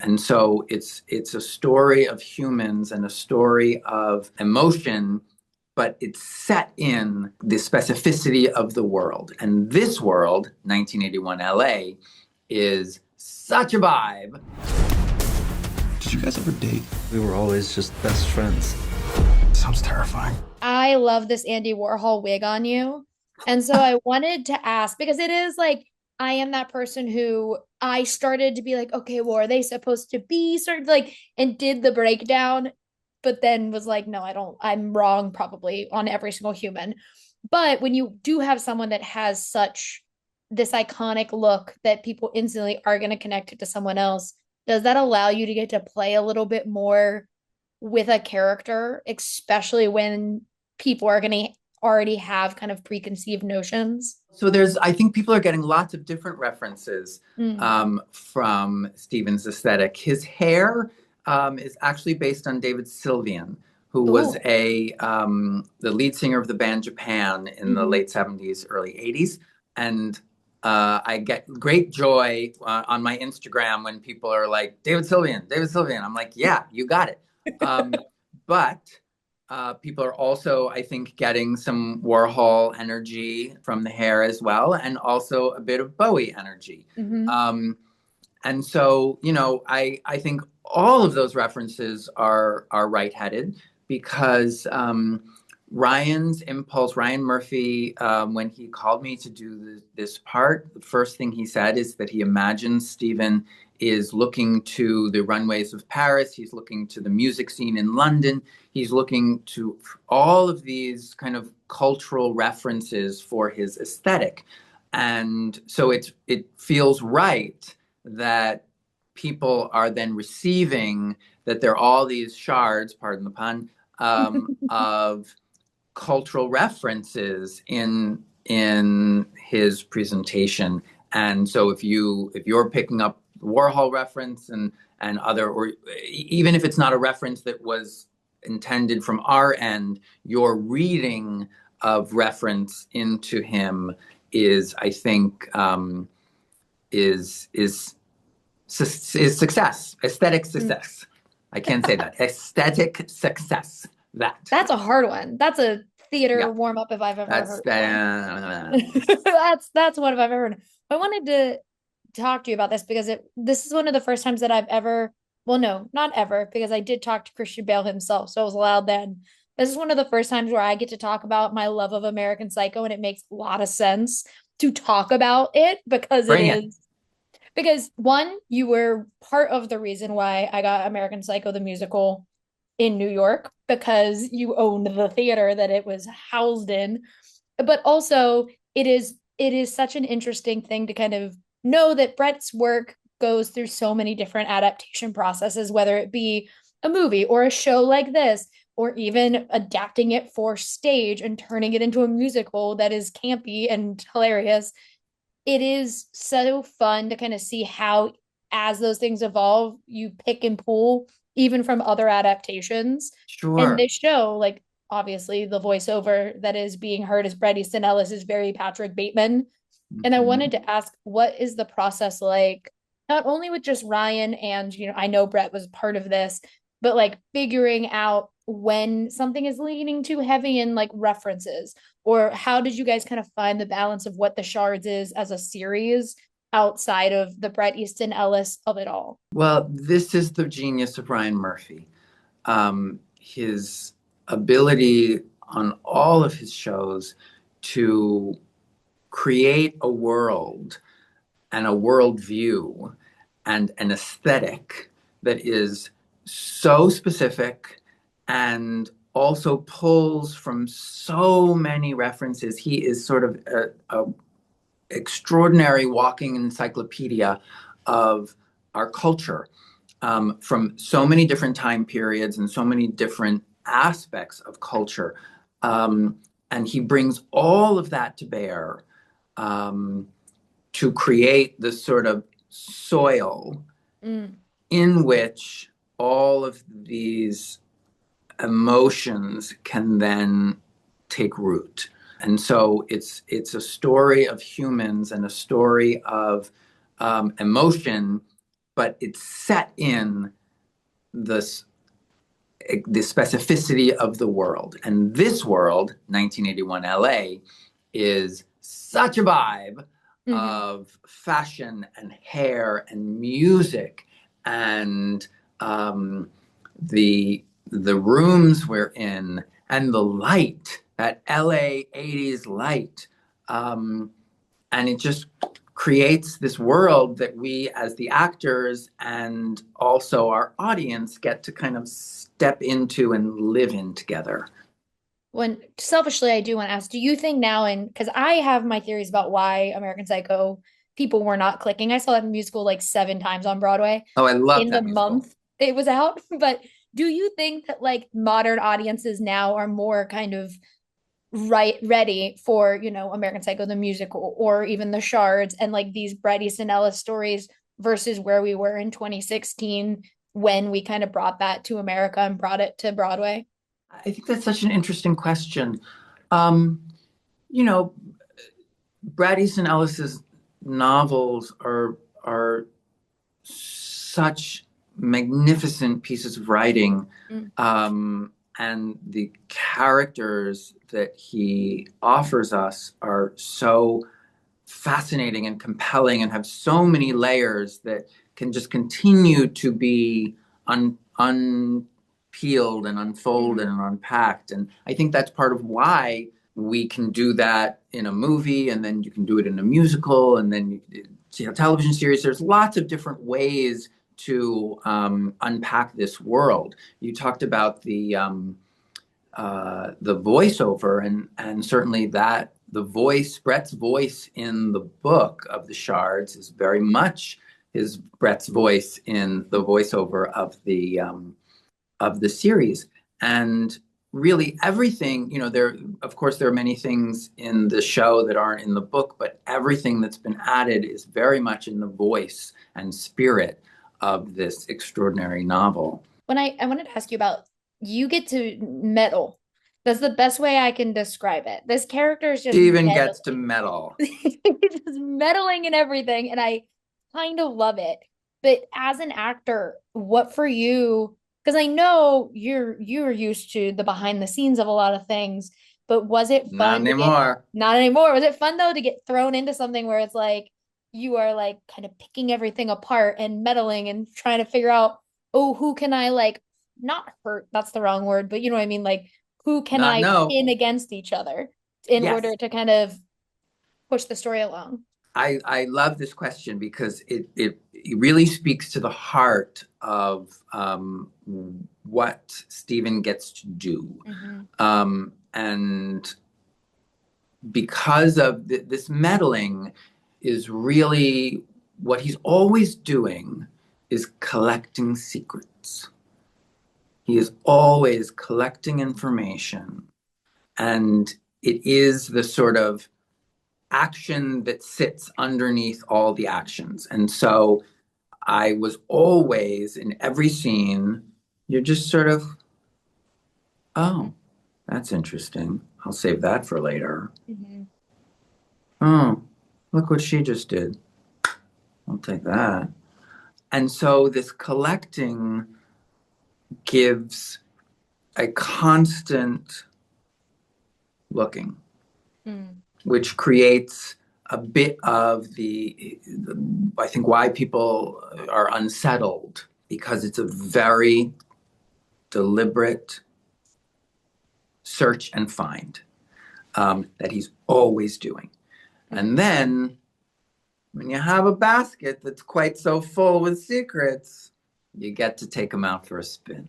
And so it's a story of humans and a story of emotion, but it's set in the specificity of the world. And this world, 1981 LA, is such a vibe. Did you guys ever date? We were always just best friends. Sounds terrifying. I love this Andy Warhol wig on you. And so I wanted to ask, because it is like, I am that person who I started to be like, okay, well, are they supposed to be sort of like, and did the breakdown, but then was like, no, I don't, I'm wrong probably on every single human. But when you do have someone that has such this iconic look that people instantly are going to connect it to someone else, does that allow you to get to play a little bit more with a character, especially when people are going to already have kind of preconceived notions? So I think people are getting lots of different references from Steven's aesthetic. His hair is actually based on David Sylvian, who was the lead singer of the band Japan in the late 70s, early 80s. And I get great joy on my Instagram when people are like, David Sylvian. I'm like, yeah, you got it. But people are also, I think, getting some Warhol energy from the hair as well, and also a bit of Bowie energy. And so, you know, I think all of those references are right-headed, because Ryan's impulse, Ryan Murphy, when he called me to do this part, the first thing he said is that he imagines Steven is looking to the runways of Paris. He's looking to the music scene in London. He's looking to all of these kind of cultural references for his aesthetic. And so it feels right that people are then receiving that there are all these shards, pardon the pun, of cultural references in his presentation. And so if you're picking up Warhol reference and other, or even if it's not a reference that was intended from our end, your reading of reference into him is, I think, is success, aesthetic success. I can't say that. Aesthetic success. That's a hard one. That's a theater warm up if I've ever heard. That's one if I've ever heard. I wanted to talk to you about this because this is one of the first times that I've ever, well, no, not ever, because I did talk to Christian Bale himself, so I was allowed then. This is one of the first times where I get to talk about my love of American Psycho, and it makes a lot of sense to talk about it because because one, you were part of the reason why I got American Psycho the musical in New York, because you owned the theater that it was housed in. But also it is such an interesting thing to kind of know that Bret's work goes through so many different adaptation processes, whether it be a movie or a show like this, or even adapting it for stage and turning it into a musical that is campy and hilarious. It is so fun to kind of see how, as those things evolve, you pick and pull even from other adaptations. Sure. And this show, like, obviously the voiceover that is being heard as Bret Easton Ellis is very Patrick Bateman. And I wanted to ask, what is the process like, not only with just Ryan and, you know, I know Bret was part of this, but like figuring out when something is leaning too heavy in like references, or how did you guys kind of find the balance of what the Shards is as a series outside of the Bret Easton Ellis of it all? Well, this is the genius of Ryan Murphy. His ability on all of his shows to create a world and a worldview and an aesthetic that is so specific and also pulls from so many references. He is sort of a extraordinary walking encyclopedia of our culture, from so many different time periods and so many different aspects of culture. And he brings all of that to bear to create this sort of soil in which all of these emotions can then take root. And so it's a story of humans and a story of emotion, but it's set in this the specificity of the world. And this world, 1981 LA, is such a vibe of fashion and hair and music and the rooms we're in and the light, that LA 80s light. And it just creates this world that we as the actors and also our audience get to kind of step into and live in together. When selfishly, I do want to ask, do you think now, and because I have my theories about why American Psycho people were not clicking. I saw that musical like 7 times on Broadway. Oh, I love in that the musical. month it was out. But do you think that like modern audiences now are more kind of ready for, you know, American Psycho the musical or even the Shards and like these Bret Easton Ellis stories versus where we were in 2016 when we kind of brought that to America and brought it to Broadway? I think that's such an interesting question. Um, you know, Bret Easton Ellis's novels are such magnificent pieces of writing, and the characters that he offers us are so fascinating and compelling and have so many layers that can just continue to be unpeeled and unfolded and unpacked. And I think that's part of why we can do that in a movie, and then you can do it in a musical, and then you see a television series. There's lots of different ways to unpack this world. You talked about the voiceover, and certainly that the voice, Bret's voice in the book of the Shards is very much his Bret's voice in the voiceover of the series. And really everything, you know, there, of course, there are many things in the show that aren't in the book, but everything that's been added is very much in the voice and spirit of this extraordinary novel. When I wanted to ask you about, you get to meddle. That's the best way I can describe it. This character is just Steven gets to meddle. just meddling in everything, and I kind of love it. But as an actor, what for you? Because I know you're used to the behind the scenes of a lot of things, but was it Not fun anymore. not anymore. Was it fun though to get thrown into something where it's like you are like kind of picking everything apart and meddling and trying to figure out, oh, who can I like not hurt? That's the wrong word, but you know what I mean? Like who can Not I no. pin against each other in Yes. order to kind of push the story along? I love this question because it really speaks to the heart of what Steven gets to do. And because of this meddling is really what he's always doing is collecting secrets. He is always collecting information, and it is the sort of action that sits underneath all the actions. And so I was always in every scene, you're just sort of, oh, that's interesting. I'll save that for later. Oh, look what she just did. I'll take that. And so this collecting gives a constant looking, which creates a bit of the, I think, why people are unsettled, because it's a very deliberate search and find that he's always doing. And then when you have a basket that's quite so full with secrets, you get to take them out for a spin.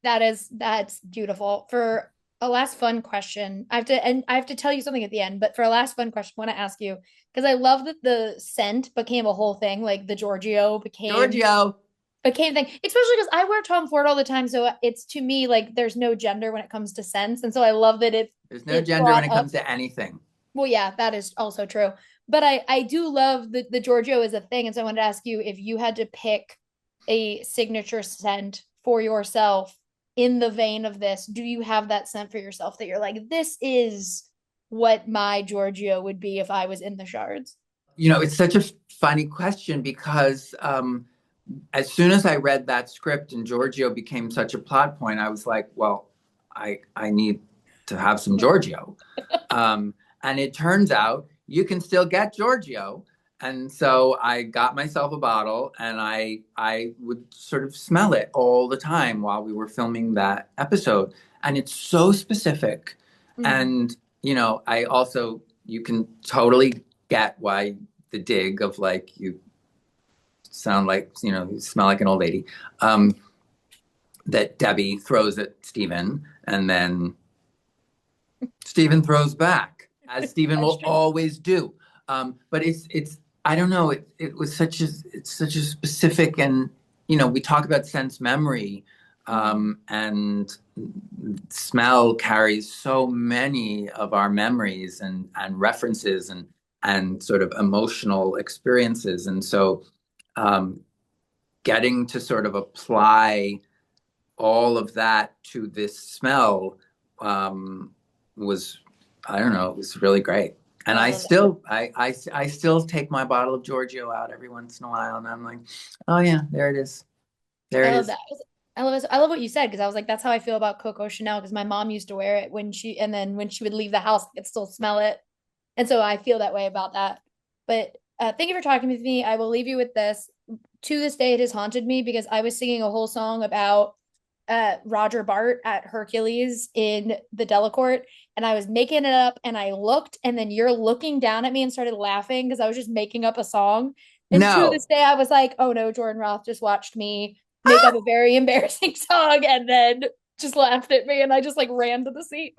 That's beautiful. For a last fun question, I have to tell you something at the end, but for a last fun question, I want to ask you, because I love that the scent became a whole thing, like the Giorgio became a thing, especially because I wear Tom Ford all the time, so it's, to me, like there's no gender when it comes to scents, and so I love that there's no gender when it comes to anything. Well, yeah, that is also true. But I do love the Giorgio is a thing. And so I wanted to ask you, if you had to pick a signature scent for yourself in the vein of this, do you have that scent for yourself that you're like, this is what my Giorgio would be if I was in the Shards? It's such a funny question because as soon as I read that script and Giorgio became such a plot point, I was like, well, I need to have some Giorgio. And it turns out you can still get Giorgio. And so I got myself a bottle and I would sort of smell it all the time while we were filming that episode. And it's so specific. And, I also, you can totally get why the dig of like, you sound like, you smell like an old lady, that Debbie throws at Steven and then Steven throws back, as Steven will always do. But it's I don't know, it was it's such a specific, and we talk about sense memory, and smell carries so many of our memories and references and sort of emotional experiences. And so getting to sort of apply all of that to this smell was, I don't know, it was really great. And I still take my bottle of Giorgio out every once in a while, and I'm like, oh yeah, there it is. There it is. That. I love what you said, because I was like, that's how I feel about Coco Chanel, because my mom used to wear it when she would leave the house, I could still smell it. And so I feel that way about that. But thank you for talking with me. I will leave you with this. To this day, it has haunted me because I was singing a whole song about Roger Bart at Hercules in the Delacorte, and I was making it up, and I looked, and then you're looking down at me and started laughing because I was just making up a song. And to this day, I was like, oh no, Jordan Roth just watched me make up a very embarrassing song and then just laughed at me, and I just like ran to the seat.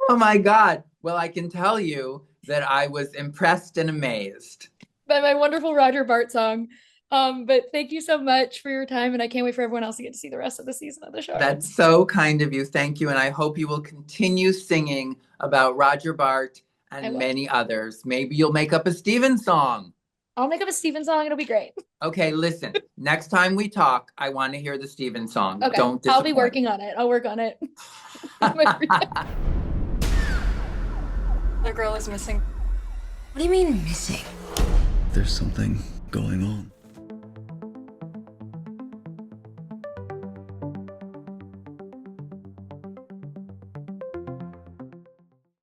Oh my God. Well, I can tell you that I was impressed and amazed by my wonderful Roger Bart song. But thank you so much for your time, and I can't wait for everyone else to get to see the rest of the season of the show. That's so kind of you. Thank you. And I hope you will continue singing about Roger Bart and many others. Maybe you'll make up a Steven song. I'll make up a Steven song. It'll be great. Okay, listen. Next time we talk, I want to hear the Steven song. Okay, Don't disappoint. I'll be working on it. I'll work on it. The girl is missing. What do you mean missing? There's something going on.